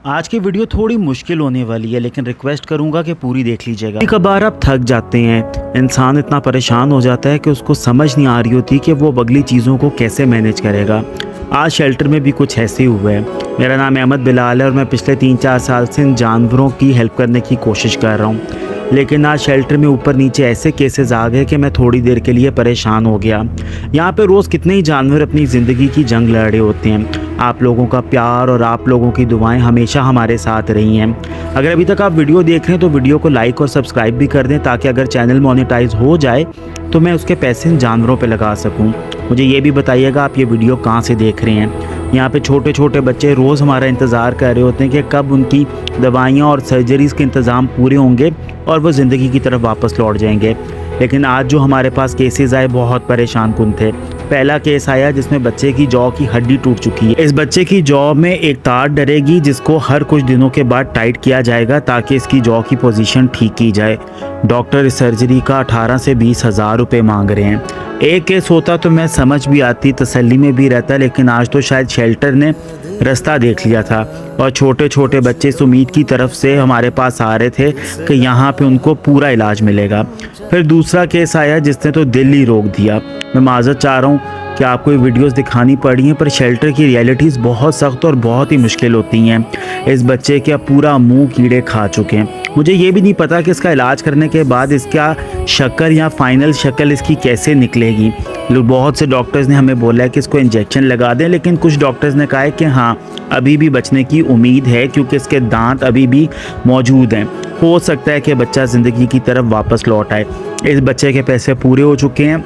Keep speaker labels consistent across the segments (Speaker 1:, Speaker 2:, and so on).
Speaker 1: आज की वीडियो थोड़ी मुश्किल होने वाली है, लेकिन रिक्वेस्ट करूंगा कि पूरी देख लीजिएगा। कभी कभार आप थक जाते हैं, इंसान इतना परेशान हो जाता है कि उसको समझ नहीं आ रही होती कि वो अगली चीज़ों को कैसे मैनेज करेगा। आज शेल्टर में भी कुछ ऐसे ही हुआ है। मेरा नाम अहमद बिलाल है और मैं पिछले 3-4 साल से इन जानवरों की हेल्प करने की कोशिश कर रहा हूँ। लेकिन आज शेल्टर में ऊपर नीचे ऐसे केसेस आ गए कि मैं थोड़ी देर के लिए परेशान हो गया। यहाँ पे रोज़ कितने ही जानवर अपनी ज़िंदगी की जंग लड़ रहे होते हैं। आप लोगों का प्यार और आप लोगों की दुआएं हमेशा हमारे साथ रही हैं। अगर अभी तक आप वीडियो देख रहे हैं तो वीडियो को लाइक और सब्सक्राइब भी कर दें, ताकि अगर चैनल मोनेटाइज हो जाए तो मैं उसके पैसे इन जानवरों पर लगा सकूँ। मुझे ये भी बताइएगा आप ये वीडियो कहाँ से देख रहे हैं। यहाँ पे छोटे छोटे बच्चे रोज़ हमारा इंतज़ार कर रहे होते हैं कि कब उनकी दवाइयाँ और सर्जरीज़ के इंतज़ाम पूरे होंगे और वो ज़िंदगी की तरफ वापस लौट जाएंगे। लेकिन आज जो हमारे पास केसेस आए बहुत परेशान कुन थे। पहला केस आया जिसमें बच्चे की जॉ की हड्डी टूट चुकी है। इस बच्चे की जॉ में एक तार डलेगी जिसको हर कुछ दिनों के बाद टाइट किया जाएगा ताकि इसकी जॉ की पोजीशन ठीक की जाए। डॉक्टर इस सर्जरी का 18 से 20 हज़ार रुपये मांग रहे हैं। एक केस होता तो मैं समझ भी आती, तसल्ली में भी रहता, लेकिन आज तो शायद शेल्टर ने रास्ता देख लिया था और छोटे छोटे बच्चे इस उम्मीद की तरफ से हमारे पास आ रहे थे कि यहाँ पे उनको पूरा इलाज मिलेगा। फिर दूसरा केस आया जिसने तो दिल ही रोक दिया। मैं माज़रत चाह रहा हूँ कि आपको ये वीडियोस दिखानी पड़ी हैं, पर शेल्टर की रियलिटीज़ बहुत सख्त और बहुत ही मुश्किल होती हैं। इस बच्चे का पूरा मुंह कीड़े खा चुके हैं। मुझे ये भी नहीं पता कि इसका इलाज करने के बाद इसका शक्ल या फाइनल शक्ल इसकी कैसे निकलेगी। बहुत से डॉक्टर्स ने हमें बोला है कि इसको इंजेक्शन लगा दें, लेकिन कुछ डॉक्टर्स ने कहा है कि हाँ अभी भी बचने की उम्मीद है क्योंकि इसके दांत अभी भी मौजूद हैं। हो सकता है कि बच्चा ज़िंदगी की तरफ वापस लौट आए। इस बच्चे के पैसे पूरे हो चुके हैं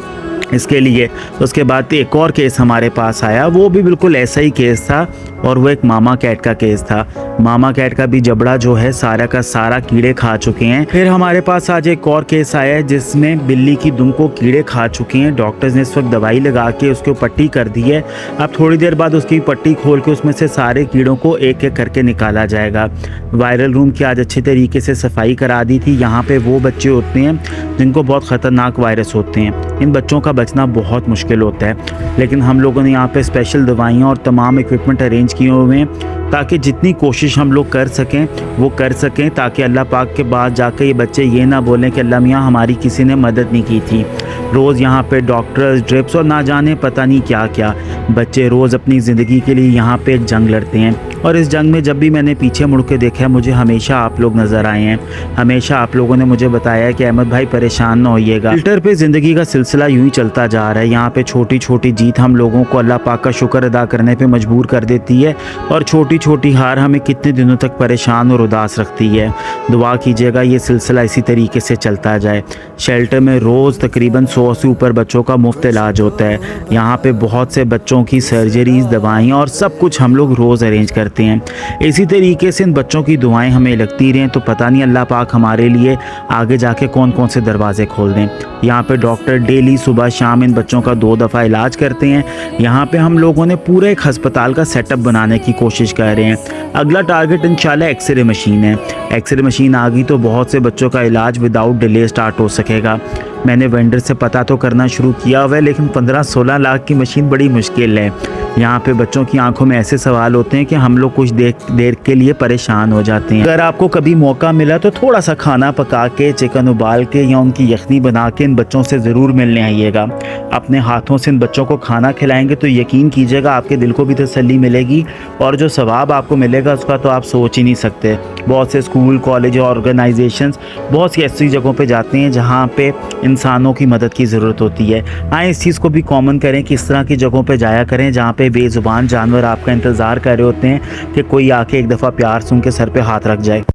Speaker 1: इसके लिए। उसके बाद एक और केस हमारे पास आया, वो भी बिल्कुल ऐसा ही केस था और वो एक मामा कैट का केस था। मामा कैट का भी जबड़ा जो है सारा का सारा कीड़े खा चुके हैं। फिर हमारे पास आज एक और केस आया है जिसमें बिल्ली की दुम को कीड़े खा चुके हैं। डॉक्टर्स ने इस वक्त दवाई लगा के उसको पट्टी कर दी है। अब थोड़ी देर बाद उसकी पट्टी खोल के उसमें से सारे कीड़ों को एक एक करके निकाला जाएगा। वायरल रूम की आज अच्छे तरीके से सफाई करा दी थी। यहाँ पे वो बच्चे होते हैं जिनको बहुत ख़तरनाक वायरस होते हैं। इन बच्चों का बचना बहुत मुश्किल होता है, लेकिन हम लोगों ने यहाँ पे स्पेशल दवाइयाँ और तमाम इक्विपमेंट अरेंज किए हुए हैं ताकि जितनी कोशिश हम लोग कर सकें वो कर सकें, ताकि अल्लाह पाक के बाद जाकर ये बच्चे ये ना बोलें कि अल्लाह मियाँ हमारी किसी ने मदद नहीं की थी। रोज़ यहाँ पे डॉक्टर्स, ड्रिप्स और ना जाने पता नहीं क्या क्या बच्चे रोज़ अपनी ज़िंदगी के लिए यहाँ पे एक जंग लड़ते हैं। और इस जंग में जब भी मैंने पीछे मुड़ के देखा है मुझे हमेशा आप लोग नज़र आए हैं। हमेशा आप लोगों ने मुझे बताया है कि अहमद भाई परेशान ना होइएगा। शेल्टर पे ज़िंदगी का सिलसिला यूँ ही चलता जा रहा है। यहाँ पे छोटी छोटी जीत हम लोगों को अल्लाह पाक का शुक्र अदा करने पे मजबूर कर देती है, और छोटी छोटी हार हमें कितने दिनों तक परेशान और उदास रखती है। दुआ कीजिएगा ये सिलसिला इसी तरीके से चलता जाए। शेल्टर में रोज़ तकरीबन 100 से ऊपर बच्चों का मुफ्त इलाज होता है। यहाँ पे बहुत से बच्चों की सर्जरीज, दवाइयाँ और सब कुछ हम लोग रोज़ अरेंज करते हैं। इसी तरीके से इन बच्चों की दुआएं हमें लगती रहें तो पता नहीं अल्लाह पाक हमारे लिए आगे जाके कौन कौन से दरवाजे खोल दें। यहाँ पे डॉक्टर डेली सुबह शाम इन बच्चों का 2 दफ़ा इलाज करते हैं। यहाँ पे हम लोगों ने पूरे एक हस्पताल का सेटअप बनाने की कोशिश कर रहे हैं। अगला टारगेट इंशाल्लाह एक्सरे मशीन है। एक्सरे मशीन आ गई तो बहुत से बच्चों का इलाज विदाउट डिले स्टार्ट हो सकेगा। मैंने वेंडर से पता तो करना शुरू किया हुआ है, लेकिन 15-16 लाख की मशीन बड़ी मुश्किल है। यहाँ पे बच्चों की आंखों में ऐसे सवाल होते हैं कि हम लोग कुछ देर के लिए परेशान हो जाते हैं। अगर आपको कभी मौका मिला तो थोड़ा सा खाना पका के, चिकन उबाल के या उनकी यखनी बना के इन बच्चों से ज़रूर मिलने आइएगा। अपने हाथों से इन बच्चों को खाना खिलाएंगे तो यकीन कीजिएगा आपके दिल को भी तसल्ली मिलेगी, और जो सवाब आपको मिलेगा उसका तो आप सोच ही नहीं सकते। बहुत से स्कूल, कॉलेज और ऑर्गेनाइजेशंस बहुत सी ऐसी जगहों पे जाते हैं जहाँ पे इंसानों की मदद की ज़रूरत होती है। आए इस चीज़ को भी कॉमन करें कि इस तरह की जगहों पे जाया करें जहाँ पे बेज़ुबान जानवर आपका इंतज़ार कर रहे होते हैं कि कोई आके एक दफ़ा प्यार से उनके सर पे हाथ रख जाए।